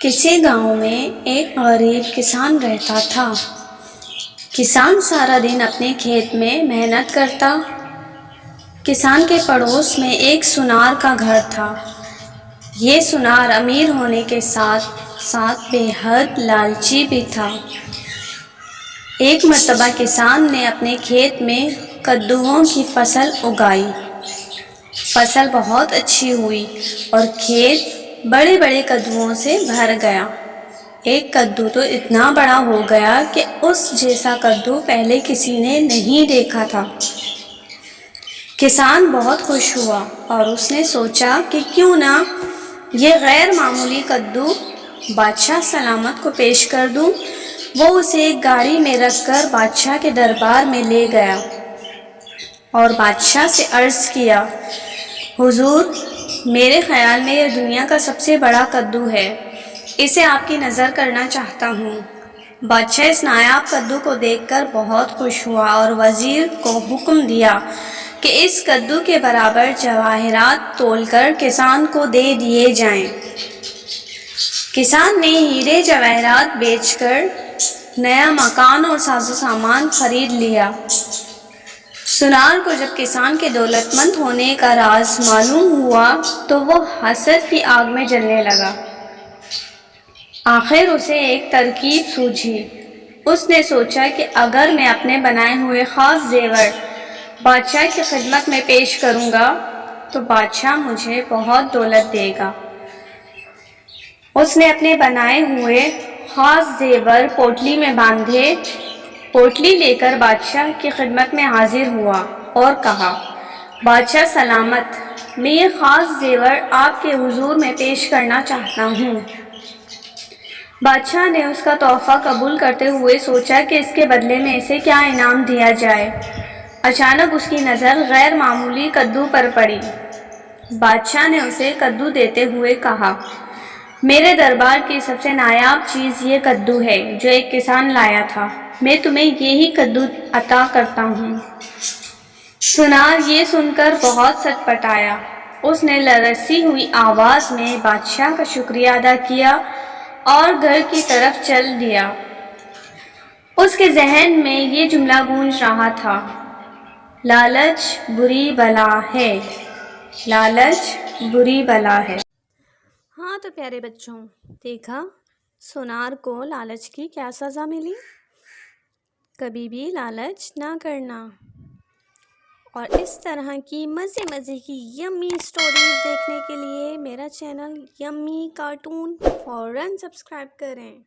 کسی گاؤں میں ایک غریب کسان رہتا تھا۔ کسان سارا دن اپنے کھیت میں محنت کرتا۔ کسان کے پڑوس میں ایک سونار کا گھر تھا۔ یہ سونار امیر ہونے کے ساتھ ساتھ بے حد لالچی بھی تھا۔ ایک مرتبہ کسان نے اپنے کھیت میں کدوؤں کی فصل اگائی۔ فصل بہت اچھی ہوئی اور کھیت بڑے بڑے کدوؤں سے بھر گیا۔ ایک کدو تو اتنا بڑا ہو گیا کہ اس جیسا کدو پہلے کسی نے نہیں دیکھا تھا۔ کسان بہت خوش ہوا اور اس نے سوچا کہ کیوں نہ یہ غیر معمولی کدو بادشاہ سلامت کو پیش کر دوں۔ وہ اسے ایک گاڑی میں رکھ کر بادشاہ کے دربار میں لے گیا اور بادشاہ سے عرض کیا، حضور، میرے خیال میں یہ دنیا کا سب سے بڑا کدو ہے، اسے آپ کی نظر کرنا چاہتا ہوں۔ بادشاہ اس نایاب کدو کو دیکھ کر بہت خوش ہوا اور وزیر کو حکم دیا کہ اس کدو کے برابر جواہرات تول کر کسان کو دے دیے جائیں۔ کسان نے ہیرے جواہرات بیچ کر نیا مکان اور ساز و سامان خرید لیا۔ سونار کو جب کسان کے دولت مند ہونے کا راز معلوم ہوا تو وہ حسد کی آگ میں جلنے لگا۔ آخر اسے ایک ترکیب سوجھی۔ اس نے سوچا کہ اگر میں اپنے بنائے ہوئے خاص زیور بادشاہ کی خدمت میں پیش کروں گا تو بادشاہ مجھے بہت دولت دے گا۔ اس نے اپنے بنائے ہوئے خاص زیور پوٹلی میں باندھے۔ پوٹلی لے کر بادشاہ کی خدمت میں حاضر ہوا اور کہا، بادشاہ سلامت، میں یہ خاص زیور آپ کے حضور میں پیش کرنا چاہتا ہوں۔ بادشاہ نے اس کا تحفہ قبول کرتے ہوئے سوچا کہ اس کے بدلے میں اسے کیا انعام دیا جائے۔ اچانک اس کی نظر غیر معمولی کدو پر پڑی۔ بادشاہ نے اسے کدو دیتے ہوئے کہا، میرے دربار کی سب سے نایاب چیز یہ کدو ہے جو ایک کسان لایا تھا، میں تمہیں یہی کدو عطا کرتا ہوں۔ سونار یہ سن کر بہت سٹپٹایا۔ اس نے لرزتی ہوئی آواز میں بادشاہ کا شکریہ ادا کیا اور گھر کی طرف چل دیا۔ اس کے ذہن میں یہ جملہ گونج رہا تھا، لالچ بری بلا ہے، لالچ بری بلا ہے۔ ہاں تو پیارے بچوں، دیکھا سونار کو لالچ کی کیا سزا ملی؟ کبھی بھی لالچ نہ کرنا۔ اور اس طرح کی مزے کی یمی سٹوریز دیکھنے کے لیے میرا چینل یمی کارٹون فوراً سبسکرائب کریں۔